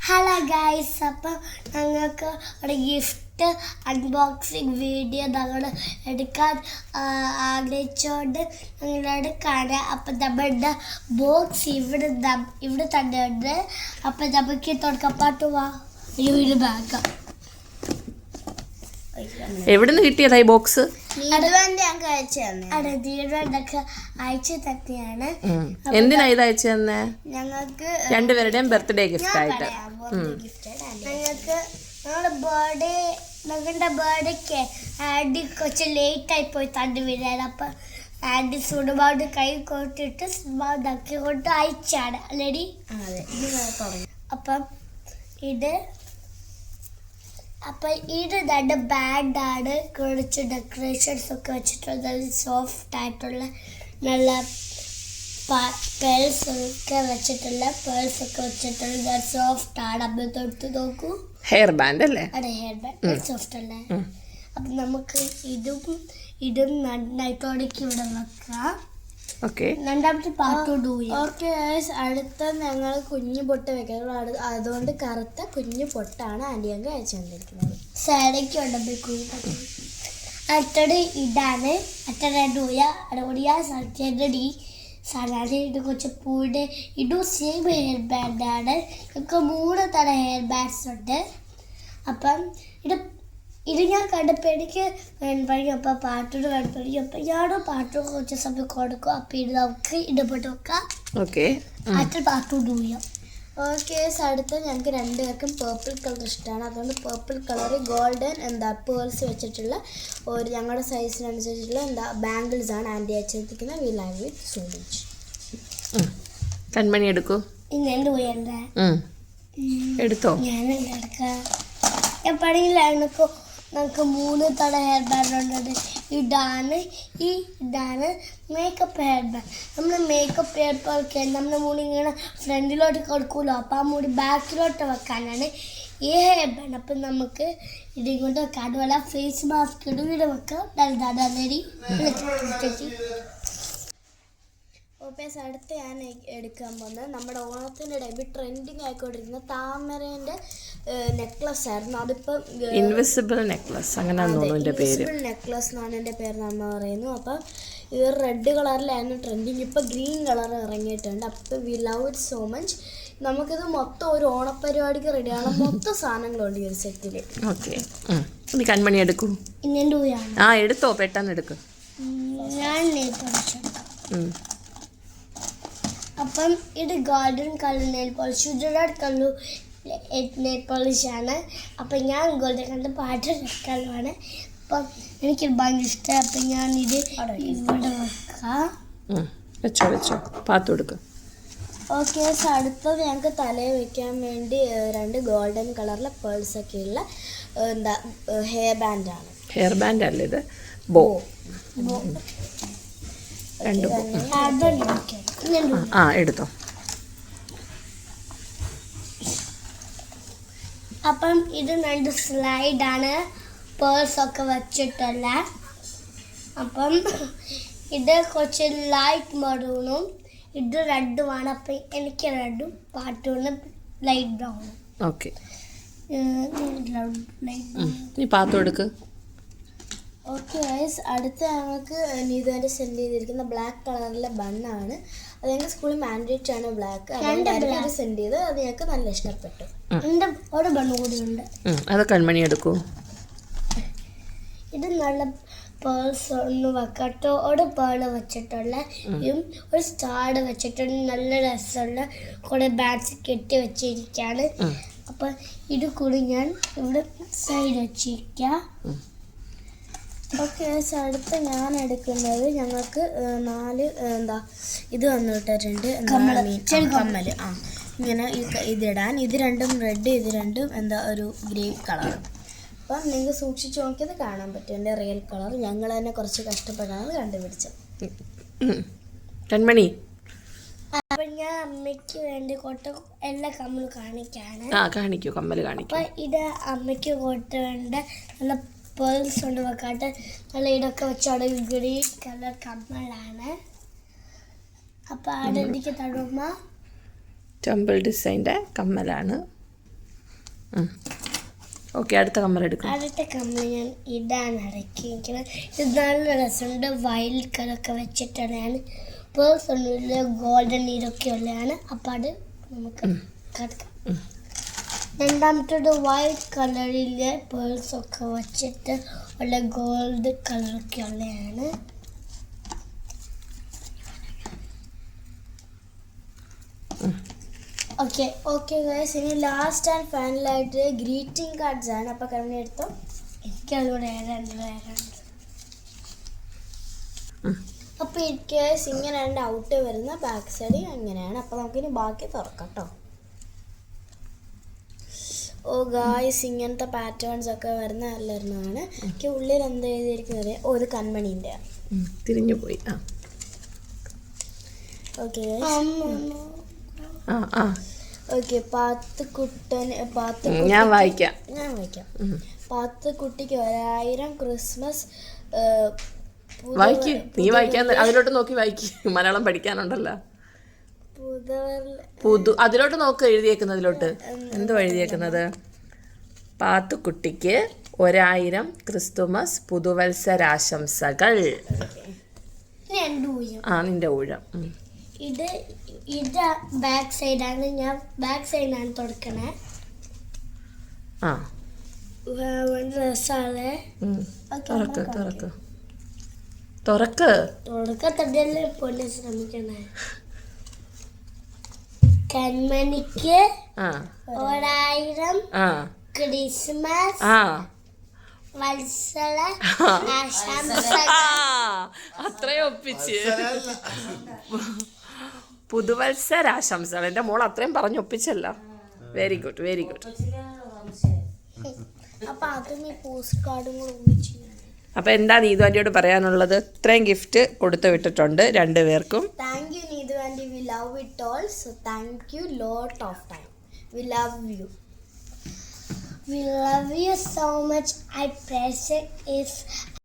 Hello guys, അപ്പം ഞങ്ങൾക്ക് ഒരു ഗിഫ്റ്റ് അൺബോക്സിങ് വീഡിയോ ഞങ്ങൾ എടുക്കാൻ ആഗ്രഹിച്ചുകൊണ്ട് ഞങ്ങളോട് കാണാം. അപ്പം നമ്മളുടെ ബോക്സ് ഇവിടെ തന്നെ ഉണ്ട്. അപ്പം നമുക്ക് തുടക്കപ്പാട്ട് വീട് ബാക്കാം. എവിടെ നിന്ന് കിട്ടിയതായി ബോക്സ്? അയച്ചു തന്നെയാണ്. എന്തിനാ ഇത് അയച്ചു തന്നെ? ഞങ്ങൾക്ക് രണ്ടുപേരുടെയും ബർത്ത്ഡേ ഗിഫ്റ്റ് ആയിട്ട്. ഞങ്ങൾക്ക് ഞങ്ങളുടെ ബർത്ത്ഡേക്ക് ആൻറ്റി കുറച്ച് ലേറ്റ് ആയി പോയി തണ്ടു വീഴാണ്. അപ്പം ആൻറ്റി സുടുപാട് കൈ കൊട്ടിട്ട് നക്കി കൊണ്ട് അയച്ചാണ് അല്ലേടി. അപ്പം ഇത് രണ്ട് ബാൻഡാണ്. കുറച്ച് ഡെക്കറേഷൻസ് ഒക്കെ വെച്ചിട്ടുള്ള സോഫ്റ്റ് ആയിട്ടുള്ള നല്ല പേഴ്സ് ഒക്കെ വെച്ചിട്ടുള്ള സോഫ്റ്റ് ആണ്. അമ്മ തൊട്ട് നോക്കൂ. ഹെയർ ബാൻഡ് അല്ലേ? അതെ, ഹെയർ ബാൻഡ് സോഫ്റ്റ് അല്ലേ. അപ്പം നമുക്ക് ഇതും നന്നായിട്ടോടേക്ക് ഇവിടെ വെക്കാം. രണ്ടാമത്തെ പാർട്ട് ഓക്കെ. അടുത്ത ഞങ്ങൾ കുഞ്ഞു പൊട്ട് വെക്കാം. അതുകൊണ്ട് കറുത്ത കുഞ്ഞു പൊട്ടാണ് ആൻറ്റിയൊക്കെ അയച്ചു തന്നിരിക്കുന്നത്. സൈഡേക്ക് ഉണ്ടപ്പോൾ അടുത്തത് ഇതാണ്. അടൂയ സർജറി സാധാരണ ഇത് കുറച്ച് പൂടെ ഇതും സെയിം ഹെയർ ബാൻഡാണ്. നമുക്ക് 3 തരം ഹെയർ ബാൻഡ്സ് ഉണ്ട്. അപ്പം ഇത് ഞാൻ കണ്ടപ്പോൾ എനിക്ക് വേണ്ടപ്പഴി അപ്പം പാട്ടോട് വേണ്ടപ്പഴി അപ്പം ഞാനും പാട്ടോട് കുറച്ച് സമയം കൊടുക്കും. അപ്പം ഇത് നമുക്ക് ഇടപെട്ട് വെക്കാം. അടുത്ത പാട്ടോട് ചെയ്യാം. ഓക്കെ. അടുത്ത ഞങ്ങൾക്ക് രണ്ടുപേർക്കും പേർപ്പിൾ കളർ ഇഷ്ടമാണ്. അതുകൊണ്ട് പേർപ്പിൾ കളർ ഗോൾഡൻ പേഴ്സ് വെച്ചിട്ടുള്ള ഒരു ഞങ്ങളുടെ സൈസിനനുസരിച്ചുള്ള ബാംഗിൾസ് ആണ് ആൻറ്റി അയച്ചിരിക്കുന്നത്. We love it so much. Kanmani എടുക്കൂ. ഇങ്ങനെ പോയല്ലേ എടുത്തോ? ഞാൻ എടുക്കാം. എപ്പോഴെങ്കിലും നമുക്ക് 3 തരം ഹെയർ ബാൻഡ് ഉള്ളത്. ഇതാണ് മേക്കപ്പ് ഹെയർ ബാൻഡ്. നമ്മൾ മേക്കപ്പ് ഹെയർ ബാൻഡ് നമ്മുടെ മുടി ഇങ്ങനെ ഫ്രണ്ടിലോട്ട് കൊടുക്കുമല്ലോ. അപ്പം ആ മുടി ബാക്കിലോട്ട് വെക്കാനാണ് ഈ ഹെയർ ബാൻഡ്. അപ്പം നമുക്ക് ഇതിങ്ങോട്ട് വെക്കാം. അതുപോലെ ഫേസ് മാസ്ക് ഇവിടെ വെക്കാം. നല്ലതാണ്. ഓപ്പേസ് അടുത്ത് ഞാൻ എടുക്കാൻ പോകുന്നത് നമ്മുടെ ഓണത്തിൻ്റെ ടൈമിൽ ട്രെൻഡിങ് ആയിക്കൊണ്ടിരിക്കുന്ന താമരേൻ്റെ നെക്ലസ് ആയിരുന്നു. അതിപ്പം ഇൻവിസിബിൾ നെക്ലസ് ഇൻവിസിബിൾ നെക്ലസ് എന്നാണ് എൻ്റെ പേര് നമ്മ പറയുന്നു. അപ്പം ഇത് റെഡ് കളറിലായിരുന്നു ട്രെൻഡിങ്. ഇപ്പം ഗ്രീൻ കളർ ഇറങ്ങിയിട്ടുണ്ട്. അപ്പം V love it so much. നമുക്കിത് മൊത്തം ഒരു ഓണപ്പരിപാടിക്ക് റെഡിയാണ്. മൊത്തം സാധനങ്ങളുണ്ട് ഈ ഒരു സെറ്റിൽ. ഓക്കെ. കൺമണി എടുക്കൂ. എടുത്തോ, പെട്ടെന്ന് എടുക്കും. അപ്പം ഇത് golden colour nail polish, red colour nail പോളിഷാണ്. അപ്പം ഞാൻ ഗോൾഡൻ കളർ പാട്ട് റെഡ് കളറാണ്. അപ്പം എനിക്ക് ഭയങ്കര ഇഷ്ടം. അപ്പം ഞാനിത് ഇവിടെ വെക്കാം. വെച്ചോ പാത്ത് കൊടുക്കുക. ഓക്കെ. അടുത്തത് ഞങ്ങൾക്ക് തലയിൽ വെക്കാൻ വേണ്ടി 2 ഗോൾഡൻ കളറിലെ പേഴ്സൊക്കെ ഉള്ള ഹെയർ ബാൻഡാണ്. ഹെയർ ബാൻഡ് അല്ലേ ഇത്? ബോ. എടുത്തോ. അപ്പം ഇത് 2 സ്ലൈഡാണ് പേഴ്സ് ഒക്കെ വെച്ചിട്ടുള്ള. അപ്പം ഇത് കുറച്ച് ലൈറ്റ് മെറൂണും ഇത് റെഡുമാണ്. അപ്പം എനിക്ക് റെഡും പാട്ടൂണും ലൈറ്റ് ബ്രൗണും. ഓക്കെ. നീ പാത്തു എടുക്ക്. ഓക്കെ ഗൈസ്, അടുത്ത ഞങ്ങൾക്ക് നീതുവിൻ്റെ സെൻഡ് ചെയ്തിരിക്കുന്ന ബ്ലാക്ക് കളറിലെ ബണ്ണാണ്. അത് ഞങ്ങൾ സ്കൂളിൽ മാൻഡേറ്റ് ആണ് ബ്ലാക്ക്. അതുകൊണ്ട് സെൻഡ് ചെയ്ത് അത് ഞങ്ങൾക്ക് നല്ല ഇഷ്ടപ്പെട്ടു. എൻ്റെ ഒരു ബണ്ണ് കൂടി ഉണ്ട്. അത് കൺമണി എടുക്കൂ. ഇത് നല്ല പേഴ്സ് ഒന്ന് വെക്കട്ടോ. ഒരു പേള് വെച്ചിട്ടുള്ള ഒരു സ്റ്റാർ വെച്ചിട്ടുള്ള നല്ല രസമുള്ള കുറേ ബാഗ്സ് കെട്ടി വെച്ചിരിക്കുകയാണ്. അപ്പം ഇത് കൂടി ഞാൻ ഇവിടെ സൈഡ് വെച്ചിരിക്കാം. ഓക്കെ. അടുത്ത് ഞാൻ എടുക്കുന്നത് ഞങ്ങൾക്ക് 4 ഇത് വന്നിട്ടുണ്ട് കമ്മൽ. ഇങ്ങനെ ഇതിടാൻ. ഇത് രണ്ടും റെഡ്, ഇത് രണ്ടും ഒരു ഗ്രീൻ കളർ. അപ്പം നിങ്ങൾക്ക് സൂക്ഷിച്ച് നോക്കിയത് കാണാൻ പറ്റും എൻ്റെ റിയൽ കളർ. ഞങ്ങൾ തന്നെ കുറച്ച് കഷ്ടപ്പെട്ടാണ് കണ്ടുപിടിച്ചത്. കൺമണി, അപ്പം ഞാൻ അമ്മയ്ക്ക് വേണ്ടി കൊട്ട എല്ലാ കമ്മൽ കാണിക്കാണ്. കാണിക്കൂ, കമ്മൽ കാണിക്കൂ. അപ്പം ഇത് അമ്മയ്ക്ക് കൊട്ട വേണ്ട നല്ല പേൾസ് കൊണ്ട് വെക്കാട്ട് നല്ല ഇതൊക്കെ വെച്ചോടെ ഗ്രീൻ കളർ കമ്മലാണ്. അപ്പം അവിടെ എനിക്ക് തടുമ്പ ടെമ്പിൾ ഡിസൈൻ്റെ കമ്മലാണ്. ഓക്കെ, അടുത്ത കമ്മൽ എടുക്കും. അടുത്ത കമ്മൽ ഞാൻ ഇടാൻ ഇറക്കിയിരിക്കുന്നത്. ഇത് നല്ല രസമുണ്ട്. വൈൽഡ് കളറൊക്കെ വെച്ചിട്ടാണ് ഞാൻ പേഴ്സ് ഒന്നുമില്ല, ഗോൾഡൻ ഇതൊക്കെ ഉള്ളതാണ്. അപ്പം അത് നമുക്ക് കിടക്കാം. രണ്ടാമത്തേത് വൈറ്റ് കളറിലെ പേഴ്സൊക്കെ വെച്ചിട്ട് ഉള്ള ഗോൾഡ് കളറൊക്കെ ഉള്ളതാണ്. ഓക്കെ ഗൈസ്, ഇനി ലാസ്റ്റ് ആൻഡ് ഫൈനലായിട്ട് ഗ്രീറ്റിംഗ് കാർഡ്സ് ആണ്. അപ്പം കമ്മി എടുത്തോ. എനിക്കതുകൂടെ ഏതാണ്ട്. അപ്പോൾ എനിക്ക് ഇങ്ങനെ രണ്ട് ഔട്ട് വരുന്ന ബാക്ക് സൈഡ് അങ്ങനെയാണ്. അപ്പോൾ നമുക്കിനി ബാക്കി തുറക്കാം കേട്ടോ. ഓ ഗായ്സ്, ഇങ്ങനത്തെ പാറ്റേൺസ് ഒക്കെ വരുന്ന നല്ലതാണ്. എനിക്ക് ഉള്ളിൽ എന്താ എഴുതിയിരിക്കുന്നത്? ഓ, ഇത് കൺമണീൻ്റെ തിരിഞ്ഞു പോയി. Okay okay. ഞാൻ വായിക്കാം. പാത്തുക്കുട്ടിക്ക് 1000 ക്രിസ്മസ്. വായിക്ക്, നീ വായിക്കാൻ അതിലോട്ട് നോക്കി വായിക്ക്. മലയാളം പഠിക്കാനുണ്ടല്ലോ. അതിലോട്ട് നോക്ക്, എഴുതിയേക്കുന്നതിലോട്ട്. എന്തോ എഴുതിയേക്കുന്നത്? പാത്തുക്കുട്ടിക്ക് 1000 ക്രിസ്തുമസ് പുതുവത്സരാശംസകൾ. നിന്റെ ഊഴം. ഇത് ബാക്ക് സൈഡാണ്. ഞാൻ ബാക്ക് സൈഡാണ് തുറക്കണേ. ഡ്രസ്സാണ്. തുറക്കത്തല്ലേ പൊന്നെ ശ്രമിക്കണേ. കൺമണിക്ക് 1000 ക്രിസ്മസ് വത്സര ആശംസകൾ. അത്രയും ഒപ്പിച്ച് പുതുവത്സരാശംസകൾ. എൻ്റെ മോൾ അത്രയും പറഞ്ഞു ഒപ്പിച്ചല്ലോ. Very good, very good. അപ്പൊ അതും ഈ പോസ്റ്റ് കാർഡും കൂടെ ഒന്നിച്ച്. അപ്പൊ എന്താ നീതു ആന്റിയോട് പറയാനുള്ളത്? ഇത്രയും ഗിഫ്റ്റ് കൊടുത്തു വിട്ടിട്ടുണ്ട് രണ്ടുപേർക്കും. Thank you Neethu aunty, we love it all. So thank you lot of time. We love you. We love you so much. I appreciate if